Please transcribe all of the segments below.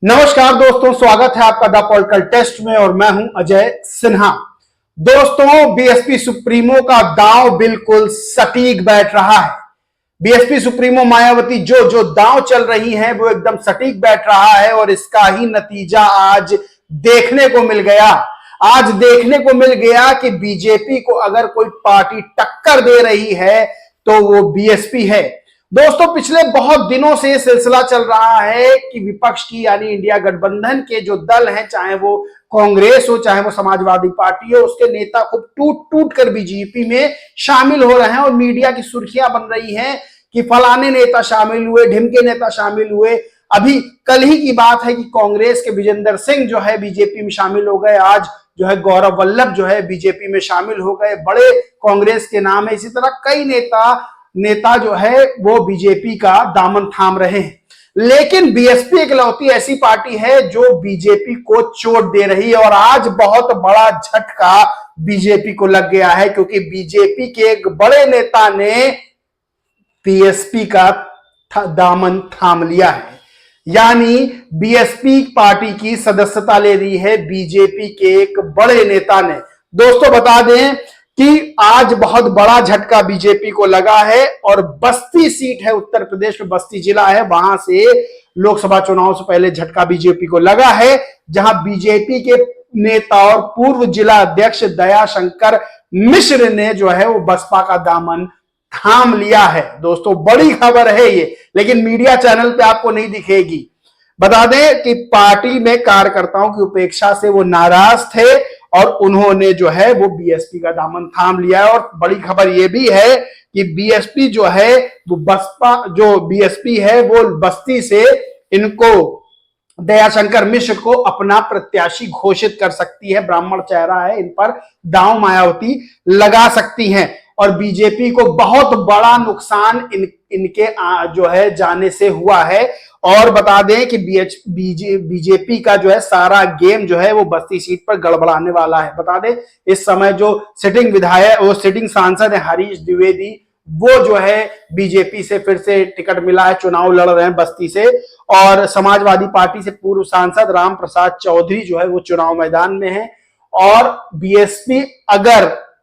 नमस्कार दोस्तों, स्वागत है आपका द पॉलिटिकल टेस्ट में और मैं हूं अजय सिन्हा। दोस्तों, बीएसपी सुप्रीमो का दांव बिल्कुल सटीक बैठ रहा है। बीएसपी सुप्रीमो मायावती जो जो दांव चल रही हैं वो एकदम सटीक बैठ रहा है और इसका ही नतीजा आज देखने को मिल गया। आज देखने को मिल गया कि बीजेपी को अगर कोई पार्टी टक्कर दे रही है तो वो बीएसपी है। दोस्तों, पिछले बहुत दिनों से यह सिलसिला चल रहा है कि विपक्ष की यानी इंडिया गठबंधन के जो दल हैं, चाहे वो कांग्रेस हो चाहे वो समाजवादी पार्टी हो, उसके नेता खूब टूट टूट कर बीजेपी में शामिल हो रहे हैं और मीडिया की सुर्खियां बन रही हैं कि फलाने नेता शामिल हुए, ढिमके नेता शामिल हुए। अभी कल ही की बात है कि कांग्रेस के विजेंद्र सिंह जो है बीजेपी में शामिल हो गए। आज जो है गौरव वल्लभ जो है बीजेपी में शामिल हो गए। बड़े कांग्रेस के नाम है। इसी तरह कई नेता जो है वो बीजेपी का दामन थाम रहे हैं, लेकिन बीएसपी इकलौती ऐसी पार्टी है जो बीजेपी को चोट दे रही है। और आज बहुत बड़ा झटका बीजेपी को लग गया है, क्योंकि बीजेपी के एक बड़े नेता ने बीएसपी का दामन थाम लिया है। यानी बीएसपी पार्टी की सदस्यता ले रही है बीजेपी के एक बड़े नेता ने। दोस्तों, बता दें कि आज बहुत बड़ा झटका बीजेपी को लगा है और बस्ती सीट है, उत्तर प्रदेश में बस्ती जिला है, वहां से लोकसभा चुनाव से पहले झटका बीजेपी को लगा है, जहां बीजेपी के नेता और पूर्व जिला अध्यक्ष दयाशंकर मिश्र ने जो है वो बसपा का दामन थाम लिया है। दोस्तों, बड़ी खबर है ये, लेकिन मीडिया चैनल पे आपको नहीं दिखेगी। बता दें कि पार्टी में कार्यकर्ताओं की उपेक्षा से वो नाराज थे और उन्होंने जो है वो बीएसपी का दामन थाम लिया है। और बड़ी खबर ये भी है कि बीएसपी जो है वो बसपा जो बीएसपी है वो बस्ती से इनको दयाशंकर मिश्र को अपना प्रत्याशी घोषित कर सकती है। ब्राह्मण चेहरा है, इन पर दांव मायावती लगा सकती हैं और बीजेपी को बहुत बड़ा नुकसान इनके जो है जाने से हुआ है। और बता दें कि बीजेपी का जो है सारा गेम जो है वो बस्ती सीट पर गड़बड़ाने वाला है। बता दें, इस समय जो सिटिंग विधायक वो सिटिंग सांसद है हरीश द्विवेदी, वो जो है बीजेपी से फिर से टिकट मिला है, चुनाव लड़ रहे हैं बस्ती से। और समाजवादी पार्टी से पूर्व सांसद राम प्रसाद चौधरी जो है वो चुनाव मैदान में है। और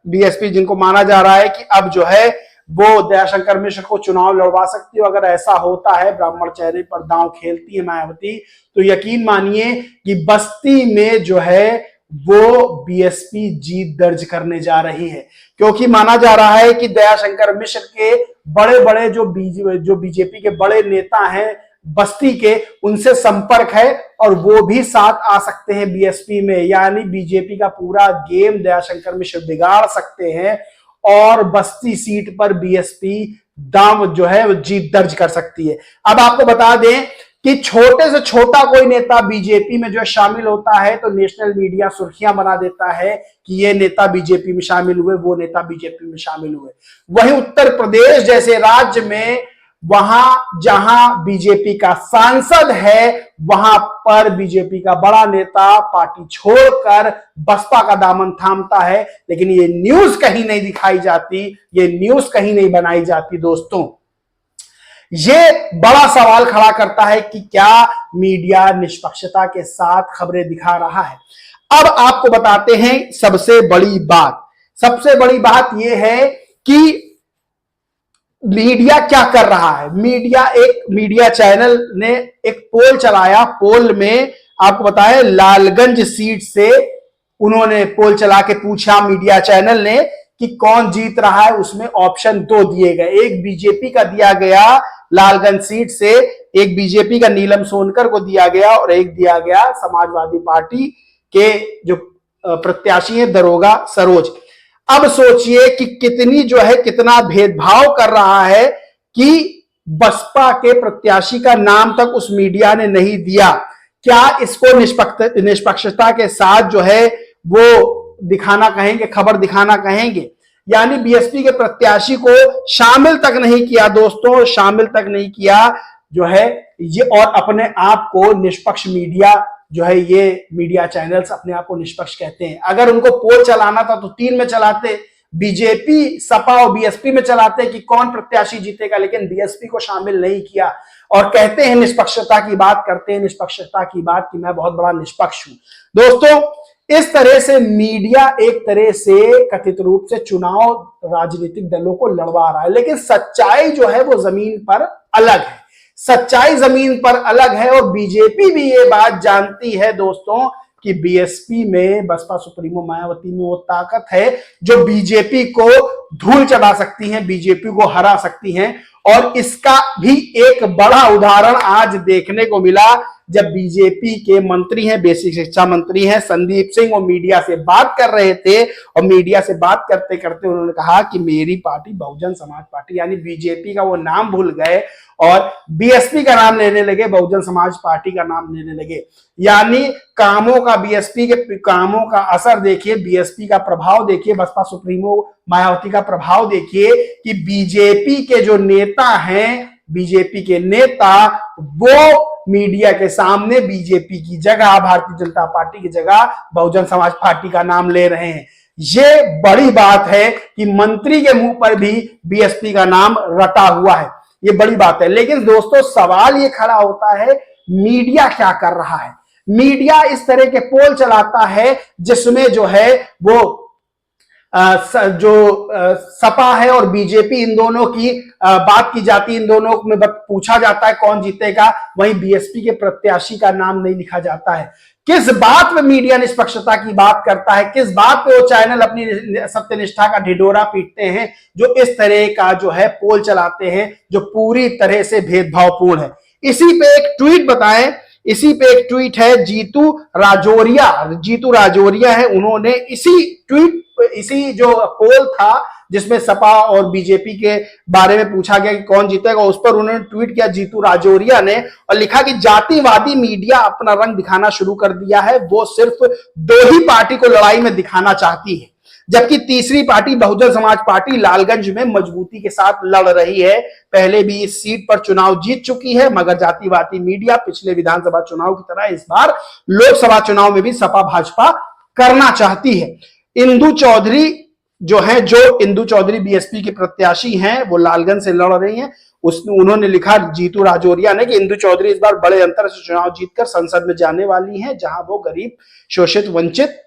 बीएसपी जिनको माना जा रहा है कि अब जो है वो दयाशंकर मिश्र को चुनाव लड़वा सकती है, अगर ऐसा होता है, ब्राह्मण चेहरे पर दांव खेलती है मायावती, तो यकीन मानिए कि बस्ती में जो है वो बीएसपी जीत दर्ज करने जा रही है। क्योंकि माना जा रहा है कि दयाशंकर मिश्र के बड़े जो बीजेपी के बड़े नेता हैं बस्ती के, उनसे संपर्क है और वो भी साथ आ सकते हैं बीएसपी में। यानी बीजेपी का पूरा गेम दयाशंकर मिश्र बिगाड़ सकते हैं और बस्ती सीट पर बीएसपी दांव जो है वो जीत दर्ज कर सकती है। अब आपको बता दें कि छोटे से छोटा कोई नेता बीजेपी में जो शामिल होता है तो नेशनल मीडिया सुर्खियां बना देता है कि ये नेता बीजेपी में शामिल हुए, वो नेता बीजेपी में शामिल हुए। वहीं उत्तर प्रदेश जैसे राज्य में, वहां जहां बीजेपी का सांसद है, वहां पर बीजेपी का बड़ा नेता पार्टी छोड़कर बसपा का दामन थामता है, लेकिन ये न्यूज कहीं नहीं दिखाई जाती, ये न्यूज कहीं नहीं बनाई जाती। दोस्तों, ये बड़ा सवाल खड़ा करता है कि क्या मीडिया निष्पक्षता के साथ खबरें दिखा रहा है। अब आपको बताते हैं सबसे बड़ी बात यह है कि मीडिया क्या कर रहा है। मीडिया चैनल ने एक पोल चलाया। पोल में आपको बताया लालगंज सीट से उन्होंने पोल चला के पूछा मीडिया चैनल ने कि कौन जीत रहा है। उसमें ऑप्शन 2 दिए गए, एक बीजेपी का दिया गया लालगंज सीट से, एक बीजेपी का नीलम सोनकर को दिया गया और एक दिया गया समाजवादी पार्टी के जो प्रत्याशी है दरोगा सरोज। अब सोचिए कि कितना भेदभाव कर रहा है कि बसपा के प्रत्याशी का नाम तक उस मीडिया ने नहीं दिया। क्या इसको निष्पक्षता के साथ जो है वो दिखाना कहेंगे, खबर दिखाना कहेंगे? यानी बीएसपी के प्रत्याशी को शामिल तक नहीं किया दोस्तों, शामिल तक नहीं किया जो है ये। और अपने आप को निष्पक्ष मीडिया जो है, ये मीडिया चैनल्स अपने आप को निष्पक्ष कहते हैं। अगर उनको पोल चलाना था तो 3 में चलाते, बीजेपी सपा और बीएसपी में चलाते हैं कि कौन प्रत्याशी जीतेगा, लेकिन बीएसपी को शामिल नहीं किया और कहते हैं निष्पक्षता की बात, करते हैं निष्पक्षता की बात कि मैं बहुत बड़ा निष्पक्ष हूं। दोस्तों, इस तरह से मीडिया एक तरह से कथित रूप से चुनाव राजनीतिक दलों को लड़वा रहा है, लेकिन सच्चाई जो है वो जमीन पर अलग है। सच्चाई जमीन पर अलग है और बीजेपी भी ये बात जानती है दोस्तों कि बीएसपी में बसपा सुप्रीमो मायावती में वो ताकत है जो बीजेपी को धूल चढ़ा सकती है, बीजेपी को हरा सकती है। और इसका भी एक बड़ा उदाहरण आज देखने को मिला जब बीजेपी के मंत्री हैं, बेसिक शिक्षा मंत्री हैं संदीप सिंह, वो मीडिया से बात कर रहे थे और मीडिया से बात करते करते उन्होंने कहा कि मेरी पार्टी बहुजन समाज पार्टी, यानी बीजेपी का वो नाम भूल गए और बीएसपी का नाम लेने लगे, बहुजन समाज पार्टी का नाम लेने लगे। यानी कामों का, बीएसपी के कामों का असर देखिए, बीएसपी का प्रभाव देखिए, बसपा सुप्रीमो मायावती का प्रभाव देखिए कि बीजेपी के जो नेता हैं, बीजेपी के नेता वो मीडिया के सामने बीजेपी की जगह, भारतीय जनता पार्टी की जगह बहुजन समाज पार्टी का नाम ले रहे हैं। ये बड़ी बात है कि मंत्री के मुंह पर भी बीएसपी का नाम रटा हुआ है, ये बड़ी बात है। लेकिन दोस्तों, सवाल ये खड़ा होता है मीडिया क्या कर रहा है। मीडिया इस तरह के पोल चलाता है जिसमें जो है वो सपा है और बीजेपी, इन दोनों की बात की जाती है, इन दोनों में पूछा जाता है कौन जीतेगा, वहीं बीएसपी के प्रत्याशी का नाम नहीं लिखा जाता है। किस बात पे मीडिया निष्पक्षता की बात करता है, किस बात पे वो चैनल अपनी सत्यनिष्ठा का ढिढोरा पीटते हैं जो इस तरह का जो है पोल चलाते हैं जो पूरी तरह से भेदभावपूर्ण है। इसी पे एक ट्वीट बताएं, इसी पे एक ट्वीट है जीतू राजौरिया है, उन्होंने इसी ट्वीट, इसी जो पोल था जिसमें सपा और बीजेपी के बारे में पूछा गया कि कौन जीतेगा, उस पर उन्होंने ट्वीट किया जीतू राजौरिया ने और लिखा कि जातिवादी मीडिया अपना रंग दिखाना शुरू कर दिया है, वो सिर्फ दो ही पार्टी को लड़ाई में दिखाना चाहती है, जबकि तीसरी पार्टी बहुजन समाज पार्टी लालगंज में मजबूती के साथ लड़ रही है। पहले भी इस सीट पर चुनाव जीत चुकी है, मगर जातिवादी मीडिया पिछले विधानसभा चुनाव की तरह इस बार लोकसभा चुनाव में भी सपा भाजपा करना चाहती है। इंदु चौधरी बीएसपी की प्रत्याशी हैं, वो लालगंज से लड़ रही हैं। उन्होंने लिखा जीतू राजौरिया ने कि इंदु चौधरी इस बार बड़े अंतर से चुनाव जीतकर संसद में जाने वाली हैं, जहां वो गरीब, शोषित, वंचित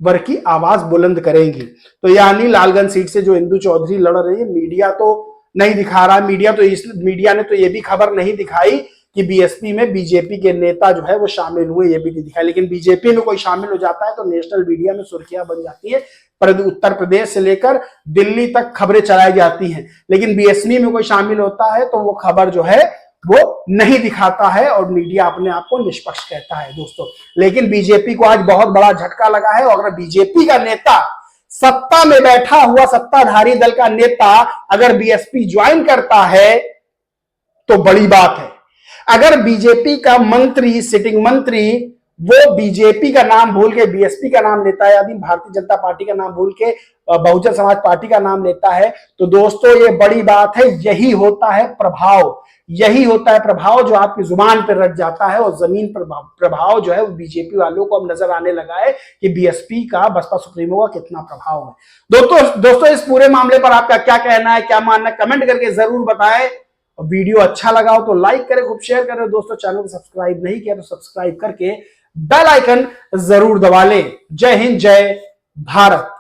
वर्ग की आवाज बुलंद करेंगी। तो यानी लालगंज सीट से जो इंदु चौधरी लड़ रही है, मीडिया तो नहीं दिखा रहा, मीडिया ने तो ये भी खबर नहीं दिखाई कि बीएसपी में बीजेपी के नेता जो है वो शामिल हुए, ये भी नहीं दिखाया। लेकिन बीजेपी में कोई शामिल हो जाता है तो नेशनल मीडिया में सुर्खियां बन जाती है, उत्तर प्रदेश से लेकर दिल्ली तक खबरें चलाई जाती हैं। लेकिन बीएसपी में कोई शामिल होता है तो वो खबर जो है वो नहीं दिखाता है और मीडिया अपने आप को निष्पक्ष कहता है दोस्तों। लेकिन बीजेपी को आज बहुत बड़ा झटका लगा है और अगर बीजेपी का नेता, सत्ता में बैठा हुआ सत्ताधारी दल का नेता अगर बीएसपी ज्वाइन करता है तो बड़ी बात है। अगर बीजेपी का मंत्री, सिटिंग मंत्री, वो बीजेपी का नाम भूल के बीएसपी का नाम लेता है, यानी भारतीय जनता पार्टी का नाम भूल के बहुजन समाज पार्टी का नाम लेता है, तो दोस्तों ये बड़ी बात है। यही होता है प्रभाव, यही होता है प्रभाव जो आपकी जुबान पर रच जाता है और जमीन पर प्रभाव जो है वो बीजेपी वालों को अब नजर आने लगा है कि बीएसपी का, बसपा सुप्रीमो का कितना प्रभाव है। दोस्तों इस पूरे मामले पर आपका क्या कहना है, क्या मानना है, कमेंट करके जरूर बताएं। और वीडियो अच्छा लगा हो तो लाइक करें, खूब शेयर करें। दोस्तों चैनल को सब्सक्राइब नहीं किया तो सब्सक्राइब करके बेल आइकन जरूर दबा लें। जय हिंद, जय भारत।